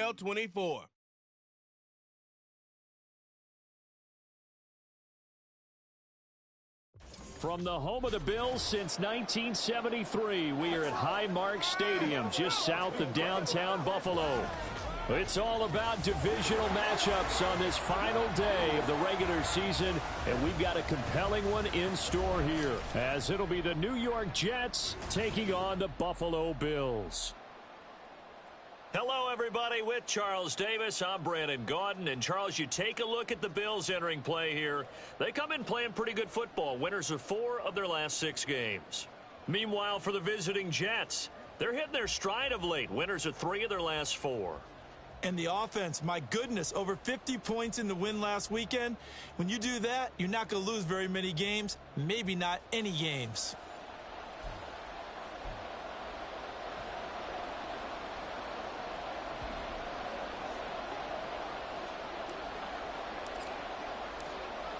NFL 24. From the home of the Bills since 1973, we are at Highmark Stadium, just south of downtown Buffalo. It's all about divisional matchups on this final day of the regular season, and we've got a compelling one in store here, as it'll be the New York Jets taking on the Buffalo Bills. Hello, everybody. With Charles Davis, I'm Brandon Gaudin. And, Charles, you take a look at the Bills entering play here. They come in playing pretty good football. Winners of 4 of their last 6 games. Meanwhile, for the visiting Jets, they're hitting their stride of late. Winners of 3 of their last 4. And the offense, my goodness, over 50 points in the win last weekend. When you do that, you're not going to lose very many games, maybe not any games.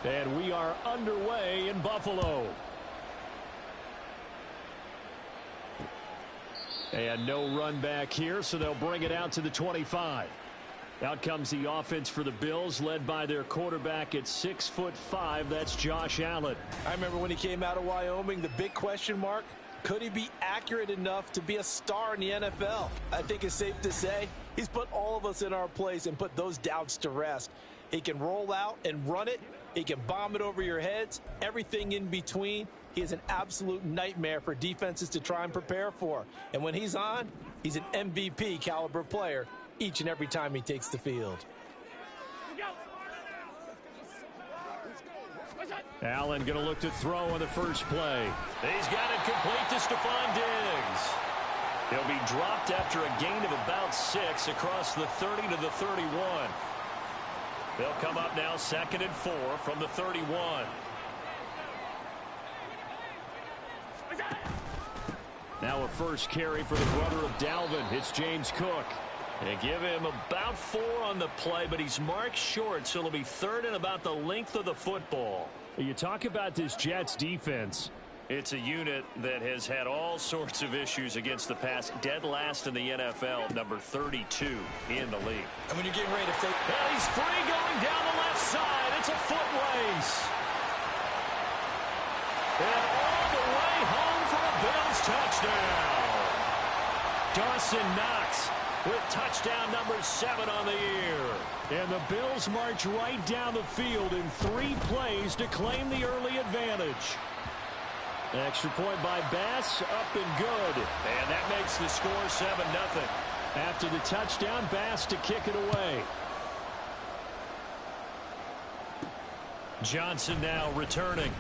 And we are underway in Buffalo. And no run back here, so they'll bring it out to the 25. Out comes the offense for the Bills, led by their quarterback at 6'5". That's Josh Allen. I remember when he came out of Wyoming, the big question mark, could he be accurate enough to be a star in the NFL? I think it's safe to say he's put all of us in our place and put those doubts to rest. He can roll out and run it. He can bomb it over your heads, everything in between. He is an absolute nightmare for defenses to try and prepare for. And when he's on, he's an MVP caliber player each and every time he takes the field. Allen going to look to throw on the first play. He's got it complete to Stephon Diggs. He'll be dropped after a gain of about 6 across the 30 to the 31. They'll come up now 2nd and 4 from the 31. Now a first carry for the brother of Dalvin. It's James Cook. They give him about 4 on the play, but he's marked short, so it'll be 3rd and about the length of the football. You talk about this Jets defense. It's a unit that has had all sorts of issues against the pass. Dead last in the NFL, number 32 in the league. And when you're getting ready to fake... And he's free going down the left side. It's a foot race. And all the way home for a Bills touchdown. Dawson Knox with touchdown number 7 on the year. And the Bills march right down the field in 3 plays to claim the early advantage. Extra point by Bass, up and good. And that makes the score 7-0. After the touchdown, Bass to kick it away. Johnson now returning.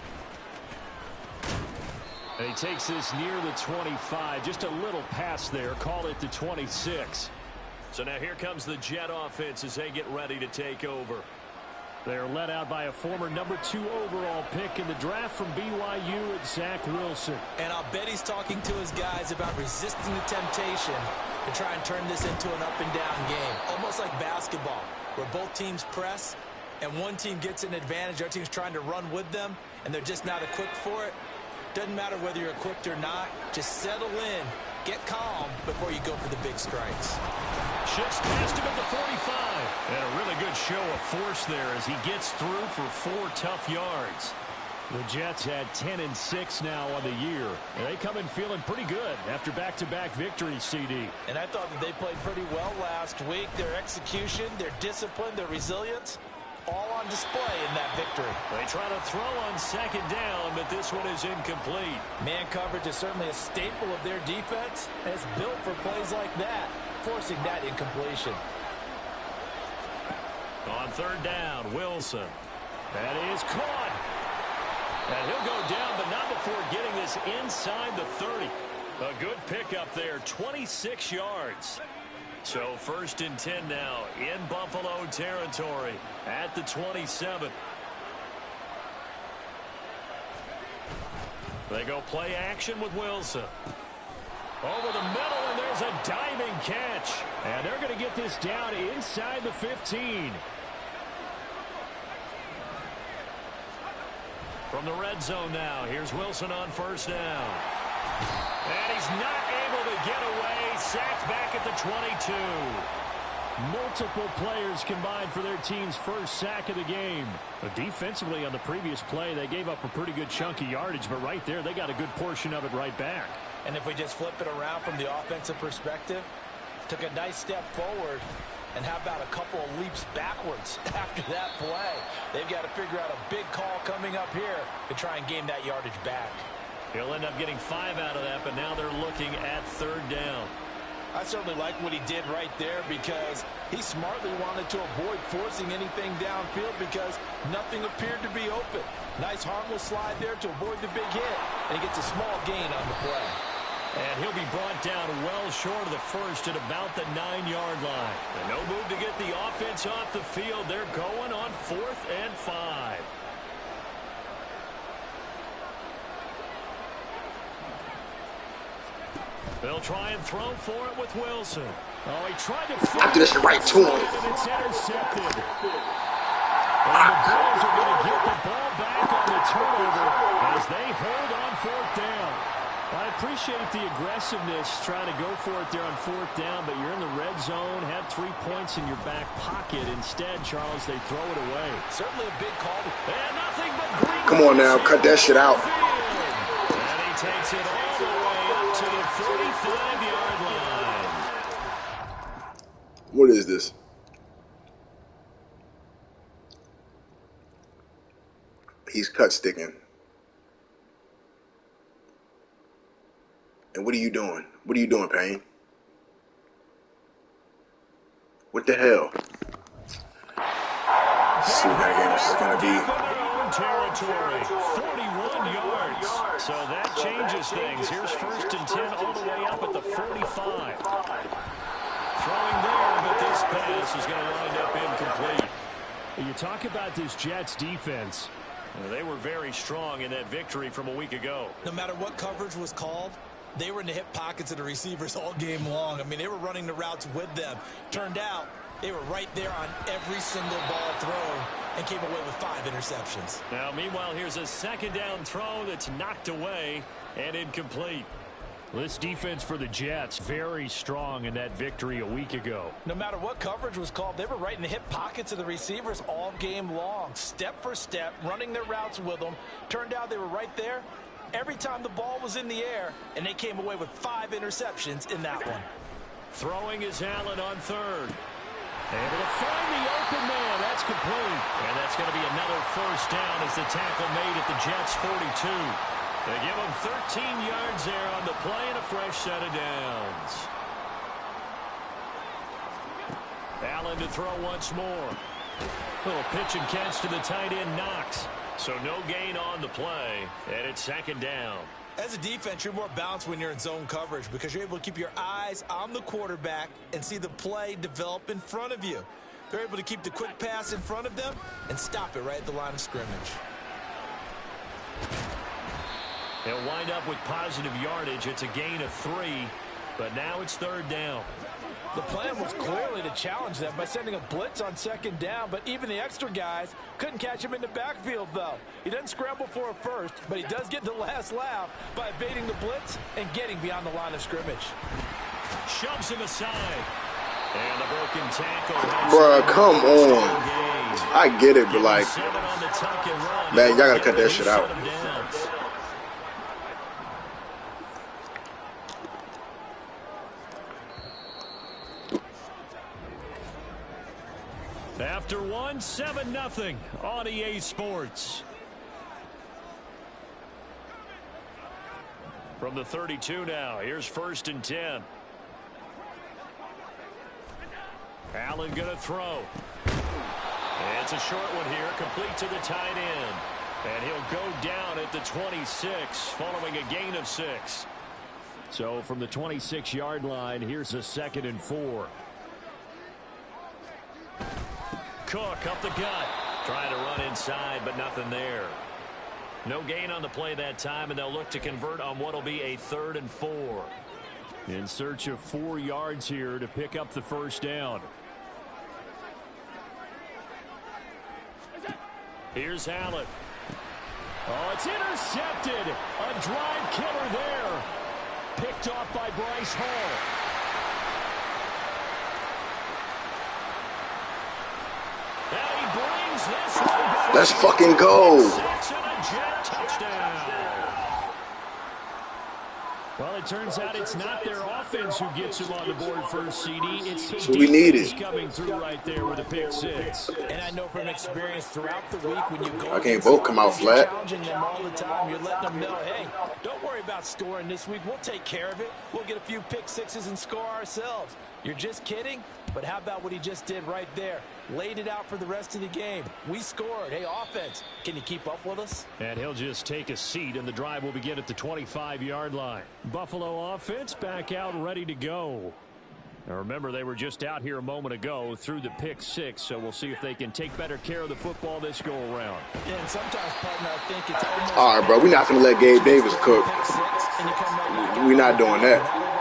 And he takes this near the 25. Just a little pass there. Call it the 26. So now here comes the Jet offense as they get ready to take over. They're led out by a former number 2 overall pick in the draft from BYU, Zach Wilson. And I'll bet he's talking to his guys about resisting the temptation to try and turn this into an up-and-down game. Almost like basketball, where both teams press, and one team gets an advantage, the other team's trying to run with them, and they're just not equipped for it. Doesn't matter whether you're equipped or not. Just settle in, get calm before you go for the big strikes. Shifts past him at the 45. And a really good show of force there as he gets through for 4 tough yards. The Jets had 10-6 now on the year. And they come in feeling pretty good after back-to-back victories, CD. And I thought that they played pretty well last week. Their execution, their discipline, their resilience, all on display in that victory. They try to throw on 2nd down, but this one is incomplete. Man coverage is certainly a staple of their defense, and it's built for plays like that, forcing that incompletion. On 3rd down, Wilson. That is caught. And he'll go down, but not before getting this inside the 30. A good pickup there, 26 yards. So 1st and 10 now in Buffalo territory at the 27. They go play action with Wilson. Over the middle, and there's a diving catch. And they're going to get this down inside the 15. From the red zone now, here's Wilson on 1st down. And he's not able to get away. Sacked back at the 22. Multiple players combined for their team's first sack of the game. But defensively on the previous play, they gave up a pretty good chunk of yardage, but right there, they got a good portion of it right back. And if we just flip it around from the offensive perspective, took a nice step forward, and how about a couple of leaps backwards after that play? They've got to figure out a big call coming up here to try and gain that yardage back. He'll end up getting 5 out of that, but now they're looking at 3rd down. I certainly like what he did right there because he smartly wanted to avoid forcing anything downfield because nothing appeared to be open. Nice harmless slide there to avoid the big hit, and he gets a small gain on the play. And he'll be brought down well short of the first at about the 9-yard line. And no move to get the offense off the field. They're going on 4th and 5. They'll try and throw for it with Wilson. Oh, he tried to I do this shit right to him. And it's intercepted. And the Bills are going to get the ball back on the turnover as they hold on 4th down. I appreciate the aggressiveness trying to go for it there on 4th down, but you're in the red zone, had 3 points in your back pocket. Instead, Charles, they throw it away. Certainly a big call. And nothing but green. Come on now, cut that shit out. And he takes it all the way up to the 35-yard line. What is this? He's cut sticking. And what are you doing? What are you doing, Payne? What the hell? Let's see what that game is going to be. Territory, 41 yards. So that changes things. Here's 1st and 10 all the way up at the 45. Throwing there, but this pass is going to wind up incomplete. You talk about this Jets defense. They were very strong in that victory from a week ago. No matter what coverage was called, they were in the hip pockets of the receivers all game long. I mean, they were running the routes with them. Turned out, they were right there on every single ball thrown and came away with 5 interceptions. Now, meanwhile, here's a 2nd down throw that's knocked away and incomplete. This defense for the Jets, very strong in that victory a week ago. No matter what coverage was called, they were right in the hip pockets of the receivers all game long. Step for step, running their routes with them. Turned out they were right there every time the ball was in the air, and they came away with 5 interceptions in that one. Throwing is Allen on 3rd. Able to find the open man. That's complete. And that's going to be another 1st down as the tackle made at the Jets' 42. They give him 13 yards there on the play and a fresh set of downs. Allen to throw once more. Little pitch and catch to the tight end, Knox. So no gain on the play, and it's 2nd down. As a defense, you're more balanced when you're in zone coverage because you're able to keep your eyes on the quarterback and see the play develop in front of you. They're able to keep the quick pass in front of them and stop it right at the line of scrimmage. They'll wind up with positive yardage. It's a gain of 3, but now it's 3rd down. The plan was clearly to challenge them by sending a blitz on 2nd down, but even the extra guys couldn't catch him in the backfield, though. He doesn't scramble for a first, but he does get the last laugh by evading the blitz and getting beyond the line of scrimmage. Shoves him aside. And the broken tackle. Bruh, come on. I get it, but like, man, y'all gotta cut that shit out. After 1, 7-0 on EA Sports. From the 32 now, here's 1st and 10. Allen going to throw. And it's a short one here, complete to the tight end. And he'll go down at the 26, following a gain of 6. So from the 26-yard line, here's a 2nd and 4. Cook up the gut, trying to run inside, but nothing there. No gain on the play that time, and they'll look to convert on what will be a 3rd and 4. In search of 4 yards here to pick up the 1st down. Here's Allen. Oh, it's intercepted. A drive killer there. Picked off by Bryce Hall. this one. Let's fucking go. 6 and a Jet touchdown. Well, it turns out it's not their offense who gets them on the board first, CD. It's the what we needed. defense coming through right there with a pick 6. And I know from experience throughout the week when you go I can't both come out flat. challenging them all the time, you're letting them know, hey, don't worry about scoring this week. We'll take care of it. We'll get a few pick 6s and score ourselves. You're just kidding? But how about what he just did right there? Laid it out for the rest of the game. We scored. Hey, offense, can you keep up with us? And he'll just take a seat, and the drive will begin at the 25-yard line. Buffalo offense back out ready to go. Now remember, they were just out here a moment ago through the pick 6, so we'll see if they can take better care of the football this go-around. Yeah, and sometimes, partner, I think it's almost... All right, bro. We're not going to let Gabe Davis cook. We're not doing that.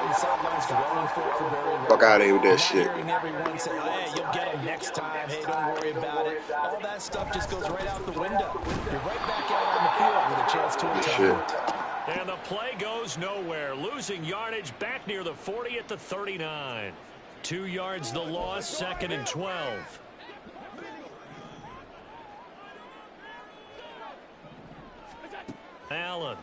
Fuck out of here with that shit. Everyone say, hey, you'll get him next time. Hey, don't worry about it. All that stuff just goes right out the window. You're right back out on the field with a chance to attack. And the play goes nowhere. Losing yardage back near the 40 at the 39. 2 yards the loss, 2nd and 12. Allen.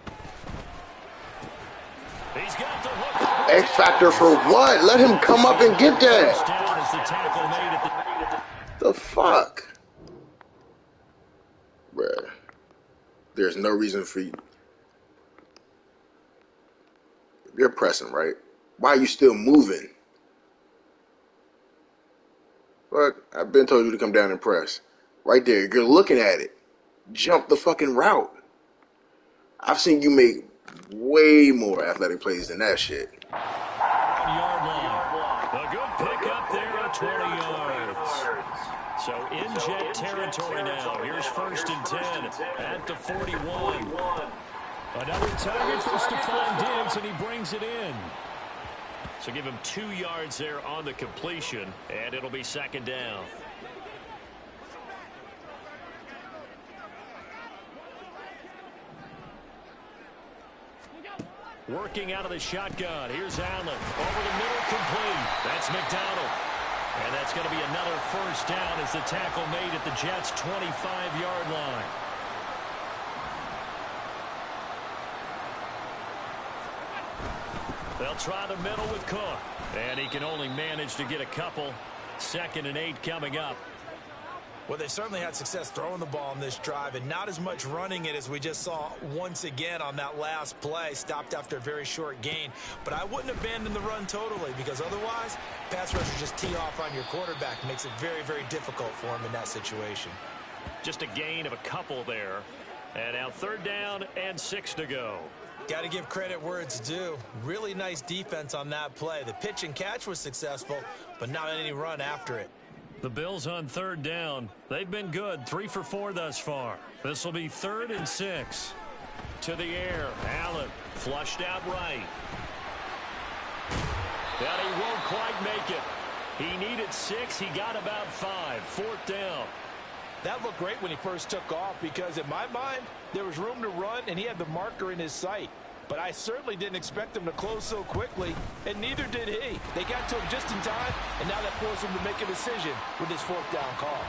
He's got the hook. X factor for what? Let him come up and get that. Down as the tackle made at The fuck? Bruh. There's no reason for you. You're pressing, right? Why are you still moving? Fuck, I've been told you to come down and press. Right there, you're looking at it. Jump the fucking route. I've seen you make way more athletic plays than that shit. yard line. A good pickup there at 20 yards. So in Jet territory now. Here's 1st and 10 at the 41. Another target for Stephon Diggs, and he brings it in. So give him 2 yards there on the completion, and it'll be 2nd down. Working out of the shotgun. Here's Allen. Over the middle, complete. That's McDonald. And that's going to be another 1st down as the tackle made at the Jets' 25-yard line. They'll try the middle with Cook. And he can only manage to get a couple. 2nd and 8 coming up. Well, they certainly had success throwing the ball on this drive and not as much running it as we just saw once again on that last play. Stopped after a very short gain. But I wouldn't abandon the run totally because otherwise, pass rushers just tee off on your quarterback. It makes it very, very difficult for him in that situation. Just a gain of a couple there. And now 3rd down and 6 to go. Got to give credit where it's due. Really nice defense on that play. The pitch and catch was successful, but not any run after it. The Bills on 3rd down. They've been good. 3 for 4 thus far. This will be 3rd and 6. To the air. Allen flushed out right. But he won't quite make it. He needed 6. He got about 5. 4th down. That looked great when he first took off because in my mind, there was room to run and he had the marker in his sight. But I certainly didn't expect him to close so quickly, and neither did he. They got to him just in time, and now that forced him to make a decision with his 4th down call.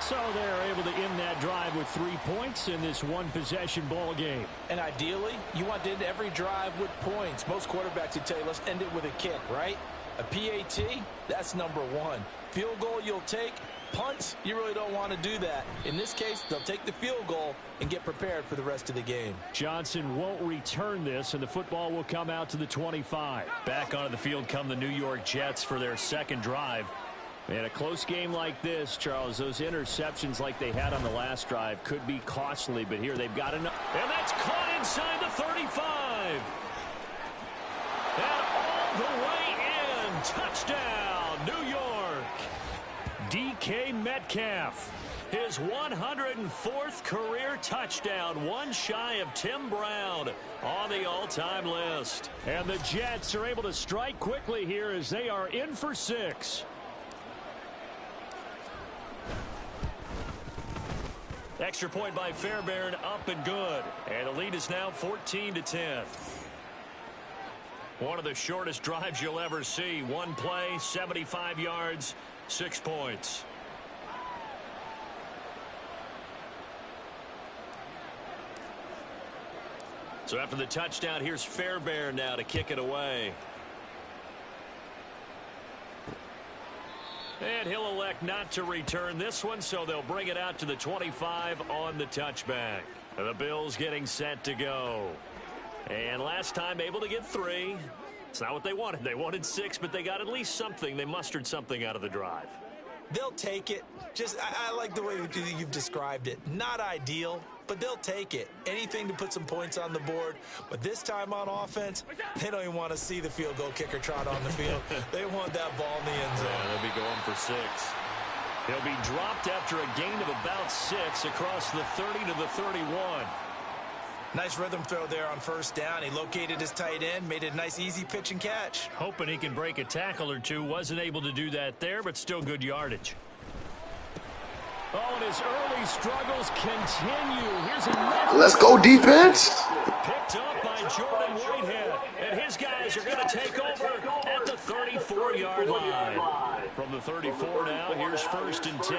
So they're able to end that drive with 3 points in this one-possession ball game. And ideally, you want to end every drive with points. Most quarterbacks would tell you, let's end it with a kick, right? A PAT, that's number 1. Field goal you'll take. Punts, you really don't want to do that. In this case, they'll take the field goal and get prepared for the rest of the game. Johnson won't return this, and the football will come out to the 25. Back onto the field come the New York Jets for their 2nd drive. In a close game like this, Charles, those interceptions like they had on the last drive could be costly, but here they've got enough. And that's caught inside the 35. And all the way in. Touchdown, New York. DK Metcalf, his 104th career touchdown, one shy of Tim Brown on the all-time list. And the Jets are able to strike quickly here as they are in for 6. Extra point by Fairbairn, up and good. And the lead is now 14-10. One of the shortest drives you'll ever see. One play, 75 yards. 6 points. So after the touchdown, here's Fairbairn now to kick it away. And he'll elect not to return this one, so they'll bring it out to the 25 on the touchback. The Bills getting set to go. And last time able to get 3. It's not what they wanted. They wanted 6, but they got at least something. They mustered something out of the drive. They'll take it. I like the way you've described it. Not ideal, but they'll take it. Anything to put some points on the board. But this time on offense, they don't even want to see the field goal kicker trot on the field. They want that ball in the end zone. Yeah, they'll be going for 6. He'll be dropped after a gain of about 6 across the 30 to the 31. Nice rhythm throw there on first down. He located his tight end, made it a nice easy pitch and catch. Hoping he can break a tackle or two. Wasn't able to do that there, but still good yardage. Oh, and his early struggles continue. Here's another. Let's go, defense. Picked up by Jordan Whitehead. And his guys are going to take over at the 34-yard line. From the 34 now, here's 1st and 10.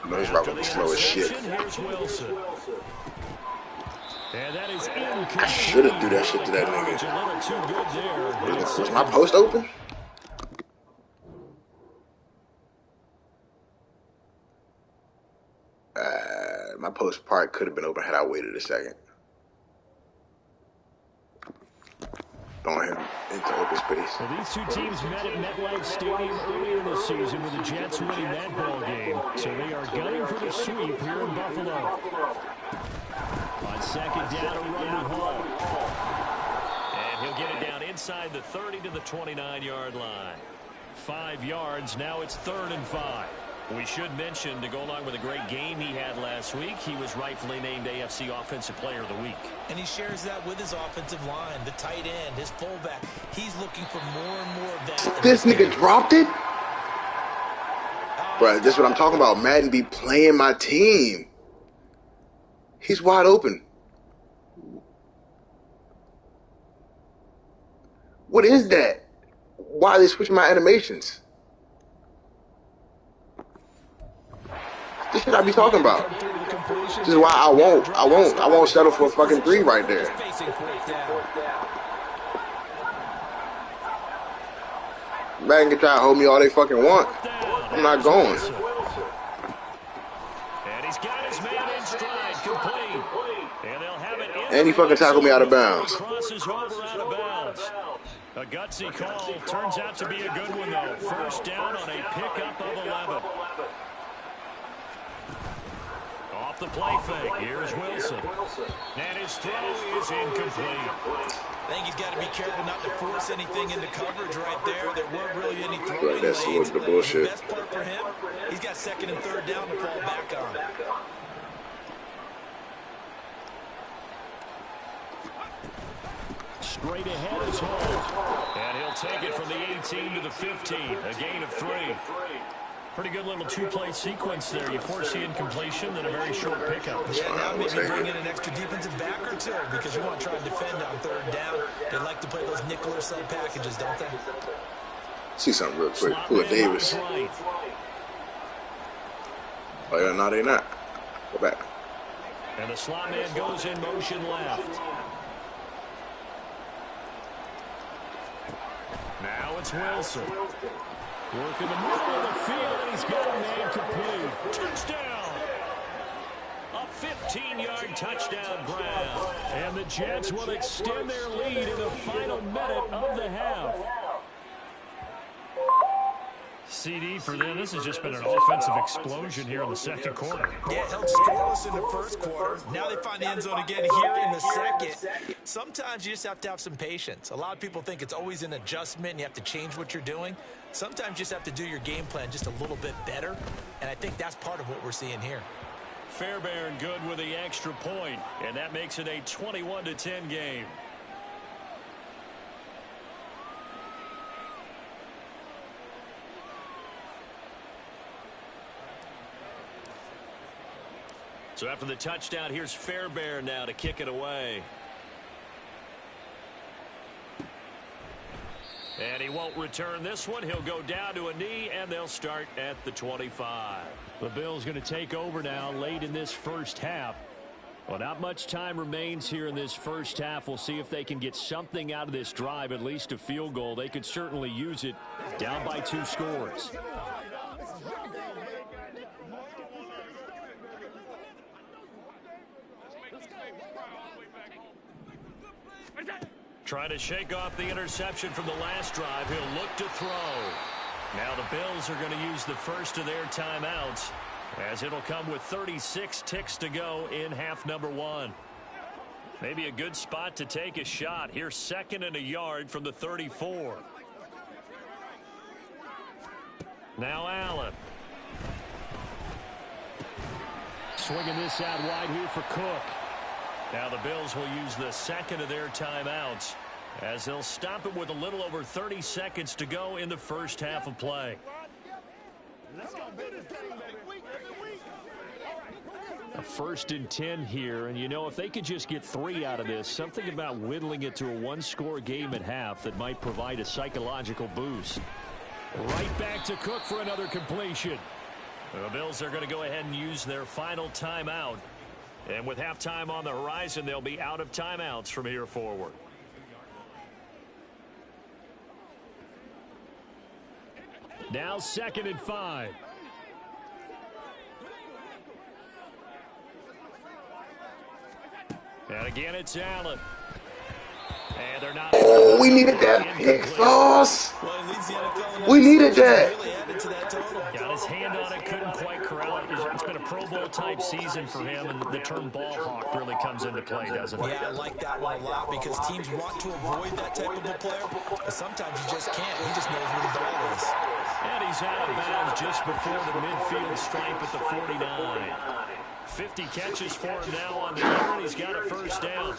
No, he's probably slow as shit. Here's Wilson. And that is incomplete. I should have threw that shit to that nigga. A little too good there. Was my post open? My post part could have been open had I waited a second. Throwing him into open space. Well, these two teams met at MetLife Stadium earlier this season with the Jets winning that ball game. So they are gunning for the sweep here in Buffalo. On 2nd down, a run with Hall. And he'll get it down inside the 30 to the 29-yard line. 5 yards. Now it's 3rd and 5. We should mention, to go along with a great game he had last week, he was rightfully named AFC Offensive Player of the Week. And he shares that with his offensive line, the tight end, his fullback. He's looking for more and more of that. This nigga dropped it? Bro, this is what I'm talking about. Madden be playing my team. He's wide open. What is that? Why are they switching my animations? This shit I be talking about. This is why I won't settle for a fucking 3 right there. Madden can try to hold me all they fucking want. I'm not going. And he's got his man in stride, complete. And they'll have it in. And he fucking tackled me out of bounds. Crosses over out of bounds. A gutsy call. Turns out to be a good one, though. 1st down on a pickup of 11. Off the play fake. Here's Wilson. And his throw is incomplete. I think he's got to be careful not to force anything into coverage right there. There weren't really any throwing Right, that's lanes. the bullshit. The best part for him, he's got 2nd and 3rd down to fall back on. Straight ahead is Hall. And he'll take it from the 18 to the 15. A gain of 3. Pretty good little 2-play sequence there. You force the incompletion, then a very short pickup. Yeah, now maybe bring in an extra defensive back or 2 because you want to try and defend on 3rd down. They like to play those nickel or sub packages, don't they? See something real quick. Pull a Davis. Right. Oh yeah, no, they not. Go back. And the slot man goes in motion left. Now it's Wilson. Work in the middle of the field, and he's got a man complete. Touchdown! A 15-yard touchdown grab. And the Jets will extend their lead in the final minute of the half. CD for them. This has just been an offensive explosion here in the 2nd quarter. Yeah, held scoreless in the 1st quarter. Now they find the end zone again here in the 2nd. Sometimes you just have to have some patience. A lot of people think it's always an adjustment and you have to change what you're doing. Sometimes you just have to do your game plan just a little bit better, and I think that's part of what we're seeing here. Fairbairn good with the extra point, and that makes it a 21-10 game. So after the touchdown, here's Fairbairn now to kick it away. And he won't return this one. He'll go down to a knee, and they'll start at the 25. The Bills going to take over now late in this first half. Well, not much time remains here in this first half. We'll see if they can get something out of this drive, at least a field goal. They could certainly use it, down by 2 scores. Trying to shake off the interception from the last drive. He'll look to throw. Now the Bills are going to use the first of their timeouts, as it'll come with 36 ticks to go in half number 1. Maybe a good spot to take a shot. Here's 2nd and a yard from the 34. Now Allen. Swinging this out wide here for Cook. Now the Bills will use the 2nd of their timeouts, as they'll stop it with a little over 30 seconds to go in the first half of play. A 1st and 10 here, and you know, if they could just get 3 out of this, something about whittling it to a 1-score game at half that might provide a psychological boost. Right back to Cook for another completion. The Bills are going to go ahead and use their final timeout. And with halftime on the horizon, they'll be out of timeouts from here forward. Now 2nd and 5. And again, it's Allen. And they're not. Oh, we needed that pick, sauce. We needed that. Got his hand on it, couldn't quite corral it. It's been a Pro Bowl type season for him, and the term ball hawk really comes into play, doesn't it? Yeah, I like that one a lot, because teams want to avoid that type of a player, but sometimes you just can't. He just knows where the ball is. And he's out of bounds just before the midfield stripe at the 49. 50 catches for him now on the year, and he's got a first down.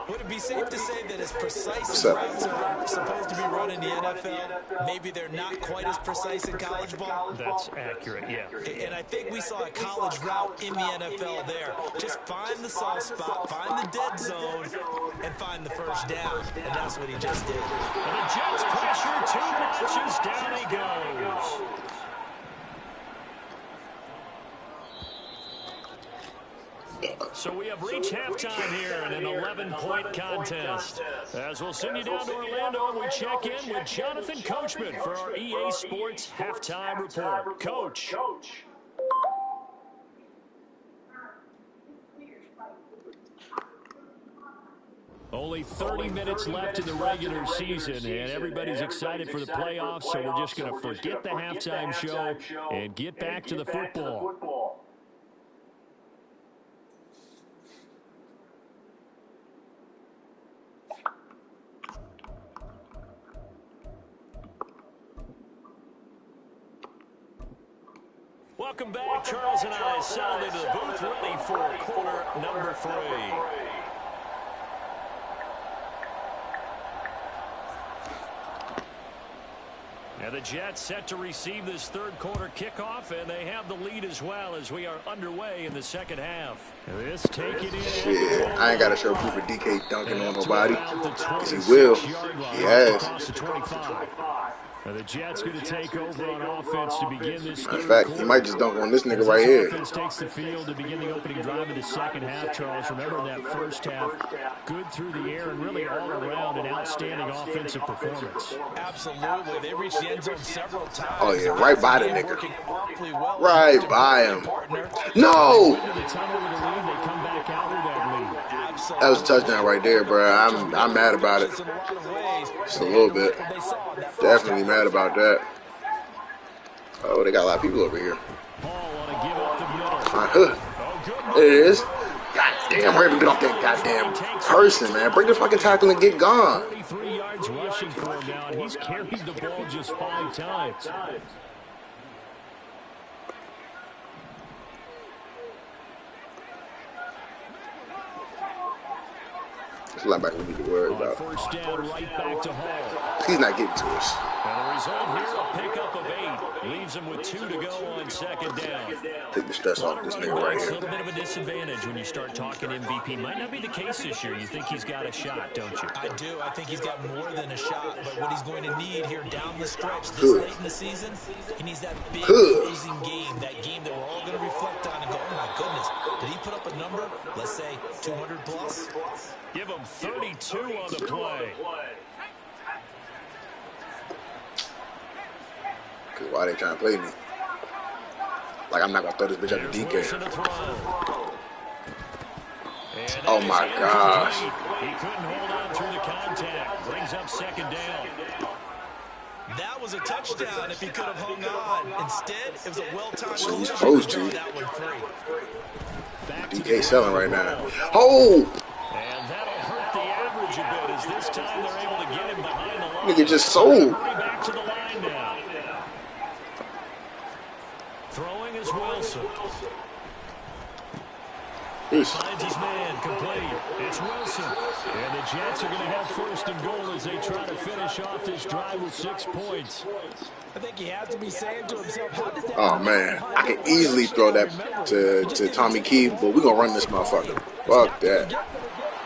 Would it be safe to say that as precise as routes are supposed to be run in the NFL, maybe they're not quite as precise in college ball? That's accurate, yeah. And I think we saw a college route in the NFL there. Just find the soft spot, find the dead zone, and find the first down. And that's what he just did. And the Jets pressure, 2 notches, down he goes. So we have reached halftime here in an 11-point contest. As we'll send you down to Orlando, we check in with Jonathan Coachman for our EA Sports Halftime Report. Coach. Only 30 minutes left in the regular season, and everybody's excited for the playoffs, so we're just going to forget the halftime show and get back to the football. Welcome back. Charles and I settled into the booth, ready for quarter number 3. Now the Jets set to receive this third quarter kickoff, and they have the lead as well as we are underway in the second half. This take it in. Shit, I ain't got to show proof of DK dunking on nobody, because he will. He has. Now the Jets going to take over on offense to begin this third In fact, quarter. he might just dunk on this nigga right here. Offense takes the field to begin the opening drive of the second half, Charles. Remember that first half, good through the air and really all around an outstanding offensive performance. Absolutely. They reached the end zone several times. Oh, yeah, right by the nigga. Right by him. No! That was a touchdown right there, bro. I'm mad about it. Just a little bit. Definitely mad about that. Oh, they got a lot of people over here. There it is. God damn, hurry up and get off that goddamn person, man. Break the fucking tackle and get gone. 33 yards rushing for him now, and he's carried the ball just 5 times. It's a linebacker we need to worry about. First down, right back to Hall. He's not getting to us. And the result here, a pickup of 8. Leaves him with 2 to go on second down. Take the stress off this nigga right A here. little bit of a disadvantage when you start talking MVP. Might not be the case this year. You think he's got a shot, don't you? I do. I think he's got more than a shot. But what he's going to need here down the stretch this Good. late in the season, he needs that big closing game. That game that we're all going to reflect on and go, oh, my goodness. Did he put up a number, let's say, 200 plus? Give him 32 on the play. Why they trying to play me? Like I'm not gonna throw this bitch at the DK. Oh my gosh. He couldn't hold on through the contact. Brings up second down. That was a touchdown if he could have hung on. Instead, it was a well-timed So he's collision supposed to draw to. that one free. DK selling right now. Oh! And that'll hurt the average a bit as this time they're able to get him behind the line. Nigga just sold. Back to the line now. Throwing is Wilson. He finds his man complete. It's Wilson. And the Jets are going to have first and goal as they try to finish off this drive with 6 points. I think he has to be saying to himself, how did that Oh man, I can easily throw that to Tommy Key, but we're gonna run this motherfucker. Fuck that.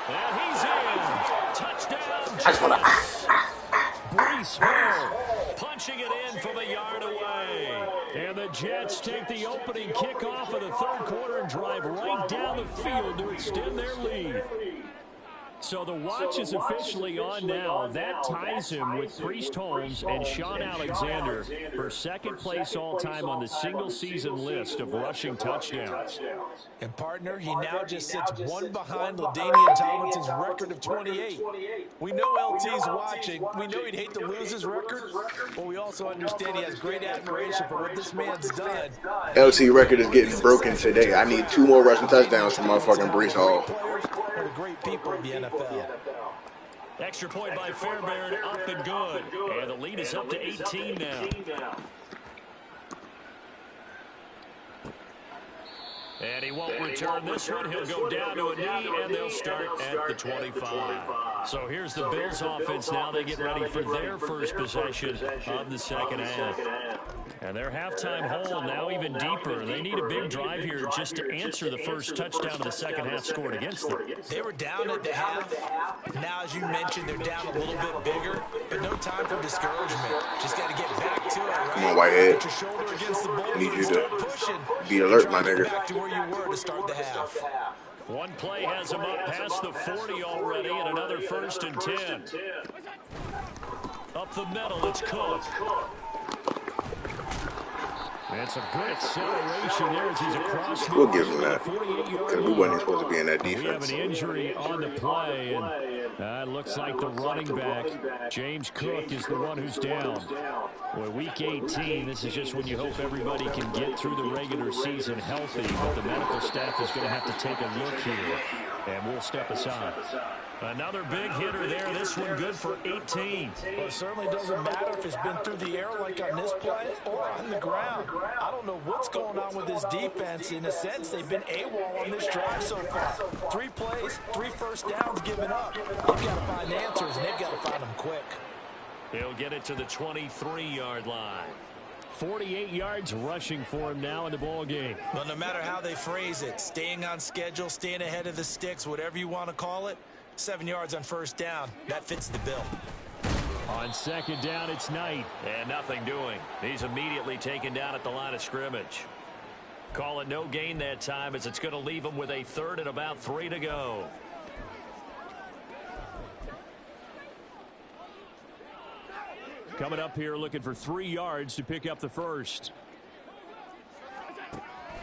And he's in. Touchdown. I just wanna. Brees Hall punching it in from a yard away. And the Jets take the opening kickoff of the third quarter and drive right down the field to extend their lead. So the watch is officially on now. That ties him with Priest Holmes and Sean Alexander for second place all-time on the single-season list of rushing touchdowns. And partner, he now just sits one behind LaDainian Tomlinson's record of 28. We know LT's watching. We know he'd hate to lose his record, but we also understand he has great admiration for what this man's done. LT record is getting broken today. I need 2 more rushing touchdowns from motherfucking Brees Hall. One of the great people of the NFL. Extra point by Fairbairn, up and good. And the lead is up to 18 now. And he won't return this one. He'll go down to a knee, and they'll start at the 25. So here's the Bills offense now. They get ready for their first possession of the second half. And their halftime hole now even deeper. They need a big drive here just to answer the first touchdown of the second half scored against them. They were down at the half. Now, as you mentioned, they're down a little bit bigger, but no time for discouragement. Just got to get back to it, right? Come on, Whitehead. Put your shoulder against the ball. Need you start to pushing. be alert, my nigga. Back to where you were to start the half. One play has him up past the 40 already, and another first and 10. Up the middle, it's Cook. And some good acceleration there as he's across. We'll give him that. Because we wasn't supposed to be in that defense. We have an injury on the play, and it looks like the running back, James Cook, is the one who's down. Well, week 18, this is just when you hope everybody can get through the regular season healthy, but the medical staff is going to have to take a look here, and we'll step aside. Another big hitter there. This one good for 18. Well, it certainly doesn't matter if it's been through the air like on this play or on the ground. I don't know what's going on with this defense. In a sense, they've been AWOL on this drive so far. 3 plays, 3 first downs given up. They've got to find answers, and they've got to find them quick. He'll get it to the 23-yard line. 48 yards rushing for him now in the ball game. Well, no matter how they phrase it, staying on schedule, staying ahead of the sticks, whatever you want to call it, 7 yards on first down. That fits the bill. On second down, it's Knight. And nothing doing. He's immediately taken down at the line of scrimmage. Call it no gain that time as it's going to leave him with a third and about 3 to go. Coming up here looking for 3 yards to pick up the first.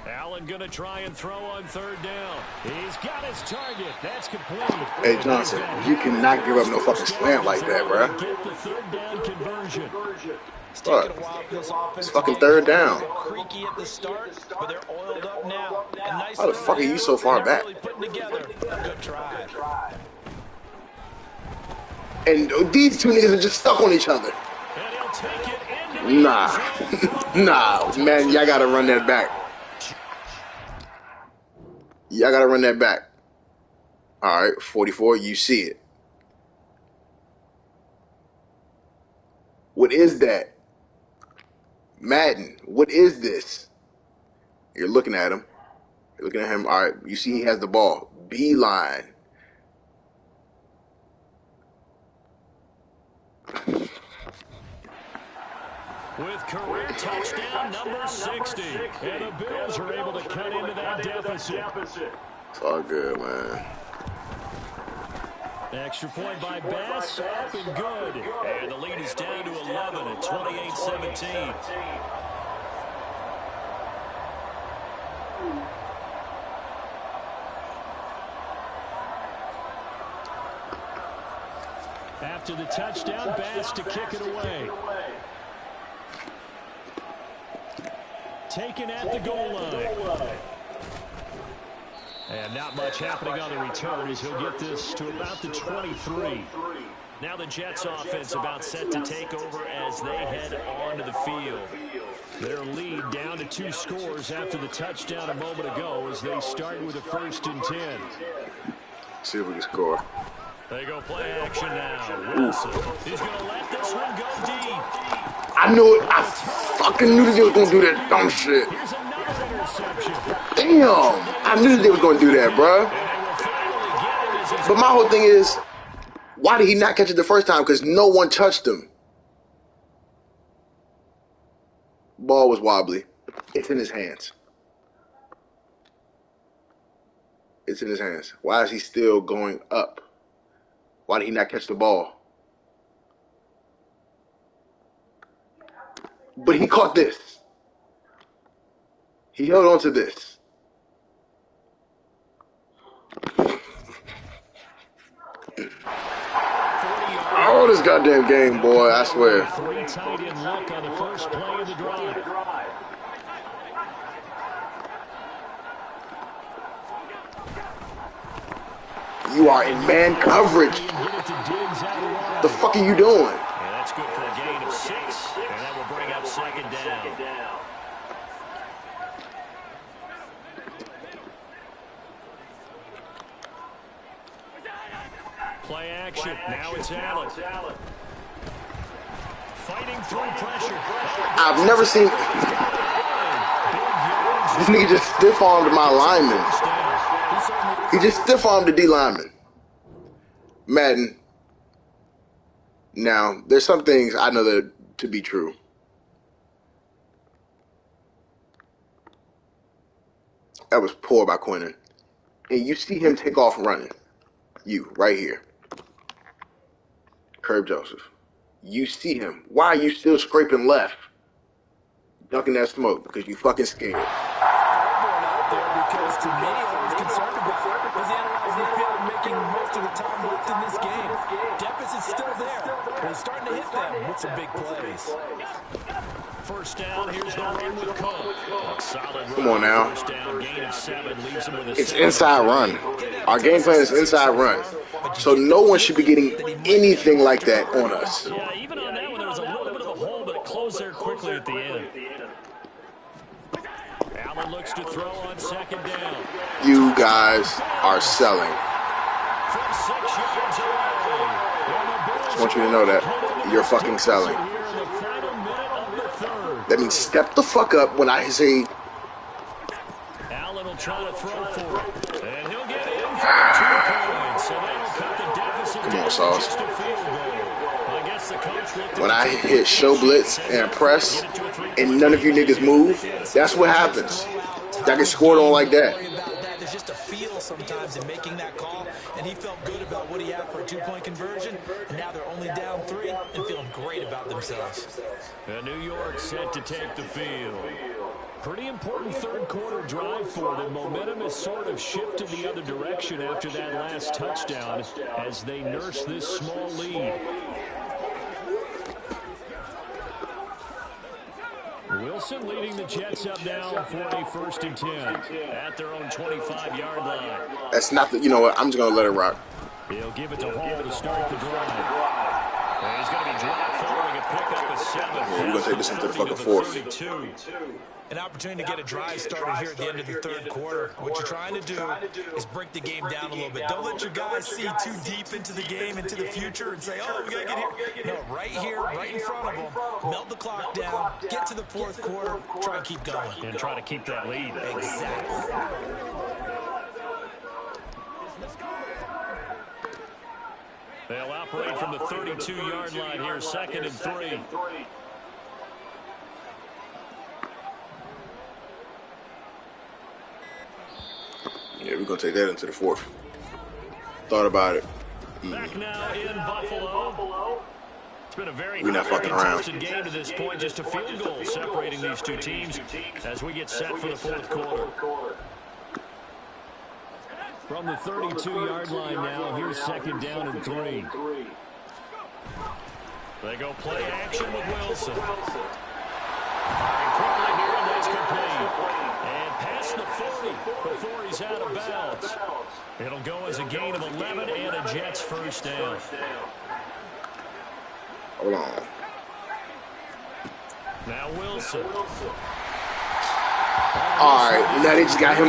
Allen going to try and throw on third down. He's got his target. That's complete. Hey, Johnson, you cannot give up no fucking slant like that, bro. Get the third down conversion. Fuck. It's fucking third down. Creaky at the start, but they're oiled up now. Nice. How the fuck are you so far back? Really putting together a good drive. And these 2 niggas are just stuck on each other. And he'll take it into Nah. Nah, man, y'all gotta run that back. Y'all gotta run that back. All right, 44, you see it. With What is that? Madden, what is this? You're looking at him. You're looking at him. All right, you see he has the ball. Beeline. With career touchdown number 60. And the Bills are able to cut into that deficit. It's all good, man. Extra point by Bass, up and good. And the lead is down to 11 at 28-17. After the touchdown, Bass to kick it away. Taken at the goal line. And not much happening on the return as he'll get this to about the 23. Now the Jets offense about set to take over as they head onto the field. Their lead down to 2 scores after the touchdown a moment ago as they start with a 1st and 10. See if we can score. They go play action now. Wilson. He's going to let this one go deep. I knew it. I fucking knew that they was going to do that dumb shit. Here's another interception. Damn. I knew that they was going to do that, bro. But my whole thing is, why did he not catch it the first time? Because no one touched him. Ball was wobbly. It's in his hands. It's in his hands. Why is he still going up? Why did he not catch the ball? But he caught this. He held on to this. Oh, this goddamn game, boy, I swear. 3 tight end look on the first play of the drive. You are in man coverage. The fuck are you doing? And that's good for a gain of 6, and that will bring up 2nd down. Play action. Now it's Allen. Fighting through pressure. I've never seen this nigga just stiff-armed my lineman. He just stiff-armed the D lineman. Madden. Now, there's some things I know that to be true. That was poor by Quinnen. And you see him take off running. You, right here. Herb Joseph. You see him. Why are you still scraping left? Ducking that smoke because you fucking scared. Because to me, I was concerned about was analyzing the field and making most of the time left in this game. Deficit's still there, but he's starting to hit them with some big plays. First down, here's the run with Cole. Solid run. Come on now. First down, gain of 7, leaves him with a It's inside run. Our game plan is inside run. So no one should be getting anything like that on us. Yeah, even on that one, there was a little bit of a hole, but it closed there quickly at the end. Allen looks to throw on 2nd down. You guys are selling. From 6 yards away. I just want you to know that. You're fucking selling. That means step the fuck up when I say. Allen will try to throw for it. And he'll get in for 2 points. So that'll cut the deficit. Come on, Sauce. Just a field goal. I guess the coach looked When I hit show blitz and press and none of you niggas move, that's what happens. I get scored on like that. There's just a feel sometimes in making that call, and he felt good about what he had for a 2-point conversion, and now they're only down 3 and feeling great about themselves. And New York set to take the field. Pretty important 3rd quarter drive for them. Momentum has sort of shifted the other direction after that last touchdown as they nurse this small lead. Wilson leading the Jets up now for a 1st and 10 at their own 25-yard line. That's not the. You know what? I'm just gonna let it rock. He'll give it to Hall to start the drive. And he's going to be dropped following a pickup a 7. Yeah, we're going to take this into the fucking fourth. An opportunity to get a drive started here at the end of the third quarter. What you're trying to do is break the game down a little bit. Don't let your guys see too deep into the game, into the future, and say, oh, we got to get here. No, right here, right in front of them, melt the clock down, get to the fourth quarter, try and keep going. And try to keep that lead. Exactly. They'll operate from the 32-yard line here, 2nd and 3. Yeah, we're going to take that into the fourth. Thought about it. Back now in Buffalo. It's been a very contested game to this point. Just a field goal separating these two teams as we get set for the fourth quarter. From the 32-yard line now, here's 2nd down and 3. They go play action with Wilson. Firing quickly here, and that's complete. And past the 40 before he's out of bounds. It'll go as a gain of 11 and a Jets first down. Hold on. Now Wilson. Alright, now they just got him.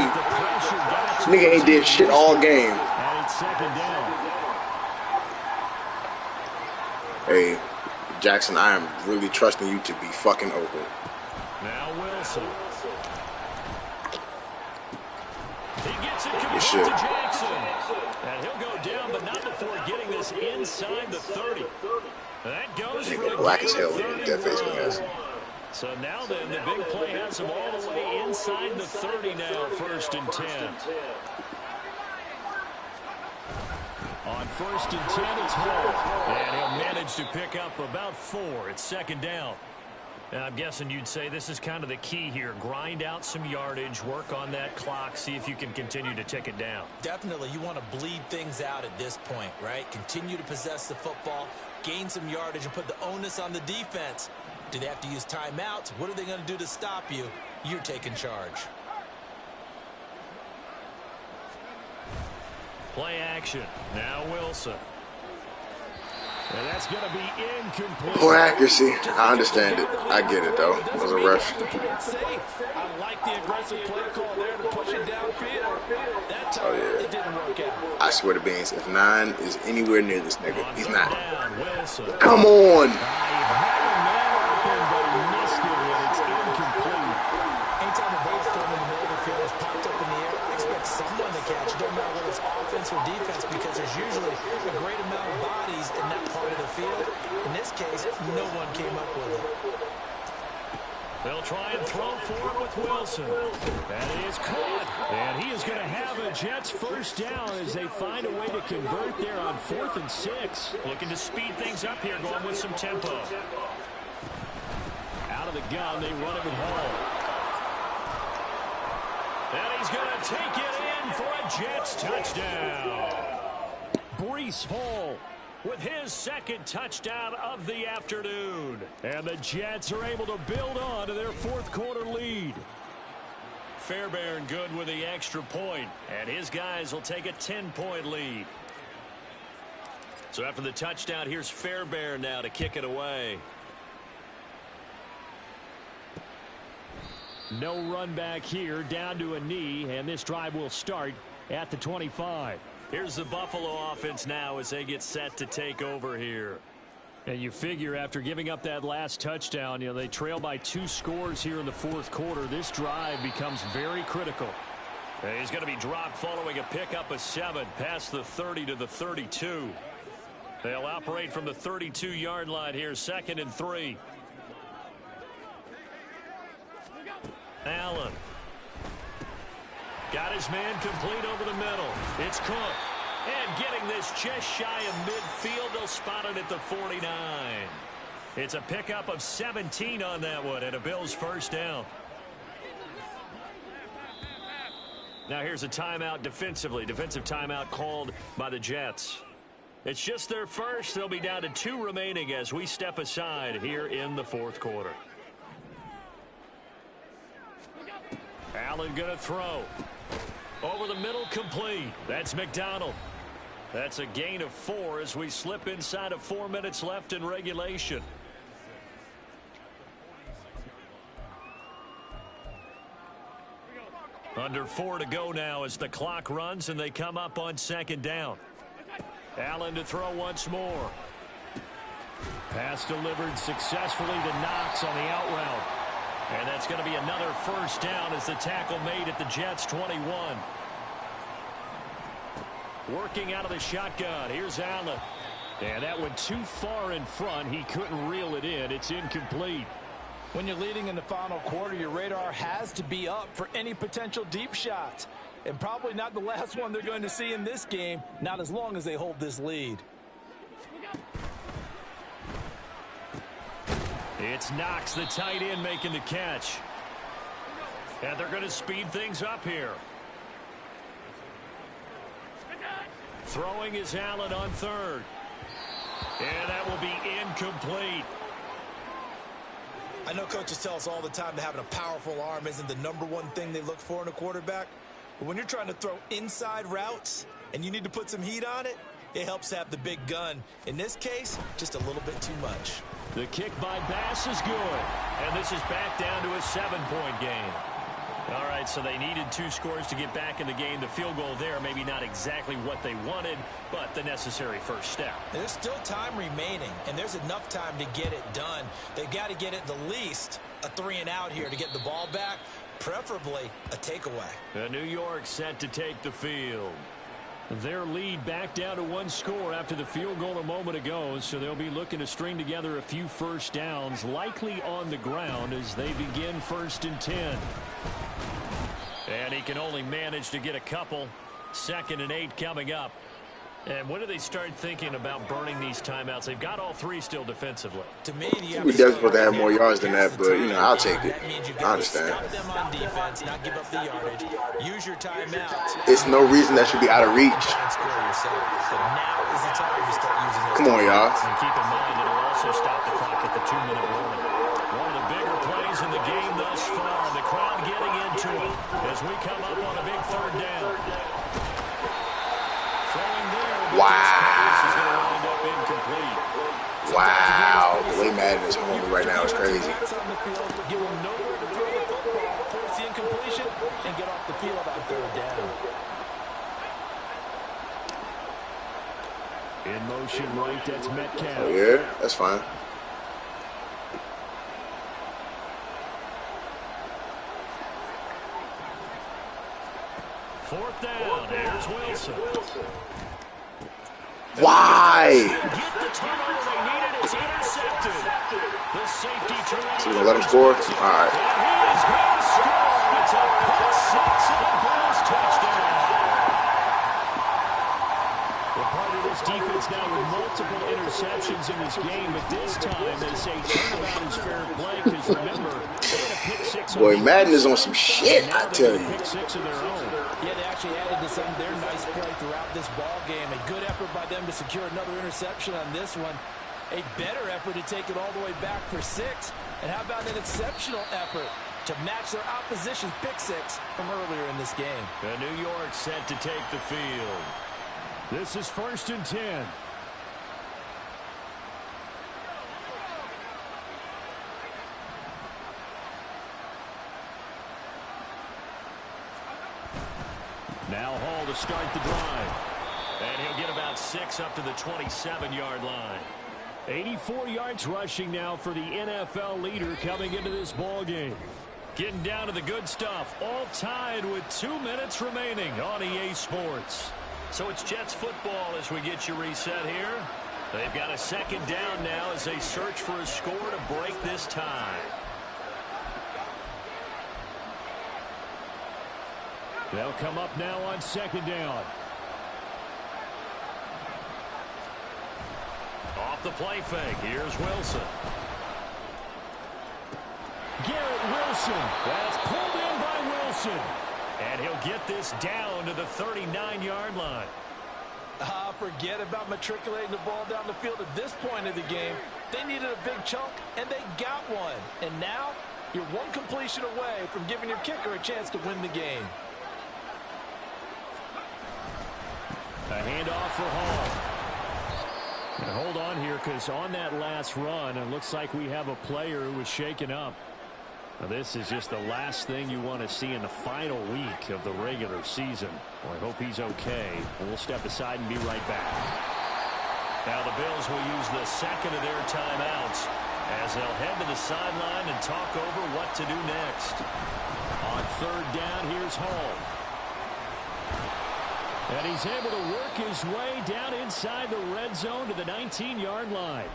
Nigga ain't did shit all game. And it's 2nd down. Hey, Jackson, I am really trusting you to be fucking open. Now Wilson. He gets it Good complete shit. to Jackson. And he'll go down, but not before getting this inside the 30. That goes for the Black as gain hell of in that face when that's. So now then, the big play has him all the way inside the 30 now, 1st and 10. On 1st and 10, it's Hall. And he'll manage to pick up about 4. It's 2nd down. And I'm guessing you'd say this is kind of the key here. Grind out some yardage, work on that clock, see if you can continue to tick it down. Definitely, you want to bleed things out at this point, right? Continue to possess the football, gain some yardage, and put the onus on the defense. Do they have to use timeouts? What are they going to do to stop you? You're taking charge. Play action. Now Wilson. And that's going to be incomplete. Poor accuracy. I understand it. I get it, though. It was a rush. I like the aggressive play call there to push it downfield. That time, it didn't work out. I swear to beans, if 9 is anywhere near this nigga, he's not. Down, Wilson. Come on! Anytime a ball's thrown in the middle of the field, it's popped up in the air, I expect someone to catch it. Don't matter whether it's offense or defense, because there's usually a great amount of bodies in that part of the field. In this case, no one came up with it. They'll try and throw for it with Wilson. That is caught. And he is going to have a Jets first down as they find a way to convert there on 4th and 6. Looking to speed things up here, going with some tempo. Out of the gun, they run it with Hall. And he's going to take it in for a Jets touchdown. Breece Hall with his 2nd touchdown of the afternoon. And the Jets are able to build on to their 4th quarter lead. Fairbairn good with the extra point, and his guys will take a 10-point lead. So after the touchdown, here's Fairbairn now to kick it away. No run back here, down to a knee, and this drive will start at the 25. Here's the Buffalo offense now as they get set to take over here. And you figure after giving up that last touchdown, you know, they trail by 2 scores here in the 4th quarter. This drive becomes very critical. And he's going to be dropped following a pickup of 7 past the 30 to the 32. They'll operate from the 32-yard line here, 2nd and 3. Allen. Got his man complete over the middle. It's Cook. And getting this just shy of midfield, they'll spot it at the 49. It's a pickup of 17 on that one, and a Bills first down. Now here's a timeout defensively. Defensive timeout called by the Jets. It's just their first. They'll be down to 2 remaining as we step aside here in the 4th quarter. Allen gonna throw. Over the middle, complete. That's McDonald. That's a gain of 4 as we slip inside of 4 minutes left in regulation. Under 4 to go now as the clock runs and they come up on 2nd down. Allen to throw once more. Pass delivered successfully to Knox on the out route. And that's going to be another 1st down as the tackle made at the Jets' 21. Working out of the shotgun. Here's Allen. And that went too far in front. He couldn't reel it in. It's incomplete. When you're leading in the final quarter, your radar has to be up for any potential deep shots. And probably not the last one they're going to see in this game, not as long as they hold this lead. It's Knox, the tight end, making the catch. And they're going to speed things up here. Throwing is Allen on 3rd. And that will be incomplete. I know coaches tell us all the time that having a powerful arm isn't the #1 thing they look for in a quarterback. But when you're trying to throw inside routes and you need to put some heat on it, it helps have the big gun. In this case, just a little bit too much. The kick by Bass is good. And this is back down to a 7-point game. All right, so they needed 2 scores to get back in the game. The field goal there, maybe not exactly what they wanted, but the necessary 1st step. There's still time remaining, and there's enough time to get it done. They've got to get at the least a 3-and-out here to get the ball back, preferably a takeaway. New York set to take the field. Their lead back down to 1 score after the field goal a moment ago, so they'll be looking to string together a few 1st downs, likely on the ground as they begin 1st and 10. And he can only manage to get a couple. 2nd and 8 coming up. And when do they start thinking about burning these timeouts? They've got all 3 still defensively. To me, We definitely supposed to have more yards than that, but, you know, I'll take it. I understand. Stop them on defense, not give up the yardage. Use your timeouts. It's no reason that should be out of reach. Come on, y'all. And keep in mind, it'll also stop the clock at the 2-minute warning. One of the bigger plays in the game thus far. The crowd getting into it as we come up on a big 3rd down. Throwing there. Wow. Is going to wind up incomplete. Wow. The way Madden is on me right now is crazy. Give them nowhere to throw the football, force the incompletion, and get off the field on 3rd down. In motion right, that's Metcalf. Oh, yeah? That's fine. Fourth down. Here's Wilson. Why? Get the turnover they needed. It's intercepted. The safety trying. So we're going to let him score? All right. And he is going to score. It's a pick six and a Bills touchdown. Well, part of this defense now with multiple interceptions in this game, but this time they say turnabout is fair play because remember, they had a pick six. Boy, Madden is on some shit, I tell you. Pick six of their own. Yeah, they actually added to some of their nice play throughout this ball game. A good effort by them to secure another interception on this one. A better effort to take it all the way back for 6. And how about an exceptional effort to match their opposition's pick six from earlier in this game? And New York set to take the field. This is 1st and 10. Now Hall to start the drive. And he'll get about 6 up to the 27-yard line. 84 yards rushing now for the NFL leader coming into this ball game. Getting down to the good stuff. All tied with 2 minutes remaining on EA Sports. So it's Jets football as we get you reset here. They've got a 2nd down now as they search for a score to break this tie. They'll come up now on 2nd down. Off the play fake. Here's Wilson. Garrett Wilson. That's pulled in by Wilson. And he'll get this down to the 39-yard line. Forget about matriculating the ball down the field at this point of the game. They needed a big chunk, and they got one. And now, you're one completion away from giving your kicker a chance to win the game. A handoff for Hall. And hold on here, because on that last run, it looks like we have a player who was shaken up. This is just the last thing you want to see in the final week of the regular season. Well, I hope he's okay. We'll step aside and be right back. Now the Bills will use the second of their timeouts as they'll head to the sideline and talk over what to do next. On third down, here's Hall. And he's able to work his way down inside the red zone to the 19-yard line.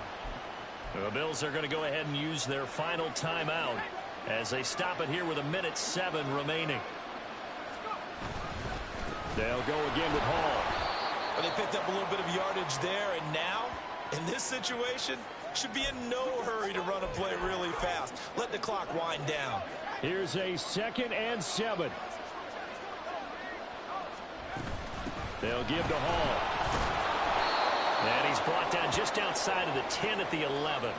The Bills are going to go ahead and use their final timeout as they stop it here with 1:07 remaining. They'll go again with Hall. Well, they picked up a little bit of yardage there, and now, in this situation, should be in no hurry to run a play really fast. Let the clock wind down. Here's a 2nd and 7. They'll give to Hall. And he's brought down just outside of the 10 at the 11.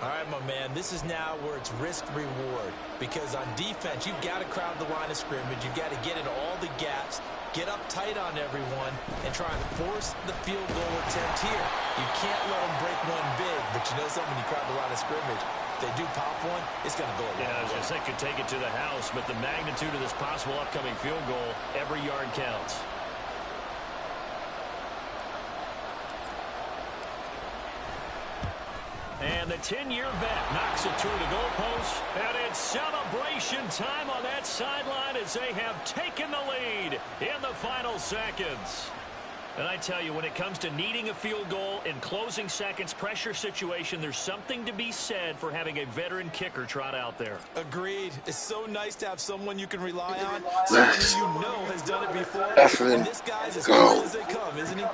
All right, my man, this is now where it's risk-reward. Because on defense, you've got to crowd the line of scrimmage. You've got to get into all the gaps, get up tight on everyone, and try and force the field goal attempt here. You can't let them break one big, but you know something, when you crowd the line of scrimmage, if they do pop one, it's going to go away. Yeah, I was going to say, could take it to the house, but the magnitude of this possible upcoming field goal, every yard counts. And the 10-year vet knocks it through the goalpost. And it's celebration time on that sideline as they have taken the lead in the final seconds. And I tell you, when it comes to needing a field goal in closing seconds, pressure situation, there's something to be said for having a veteran kicker trot out there. Agreed. It's so nice to have someone you can rely on, someone you know has done it before. And this guy's as cool as they come, isn't he?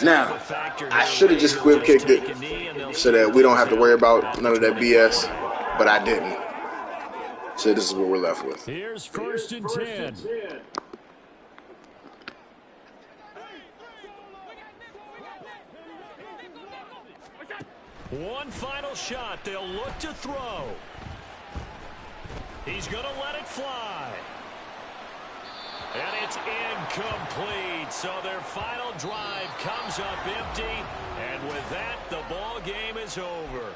Now, I should have just squib kicked it so that we don't have to worry about none of that BS, but I didn't. So this is what we're left with. Here's 1st and 10. One final shot. They'll look to throw. He's going to let it fly. And it's incomplete. So their final drive comes up empty. And with that, the ball game is over.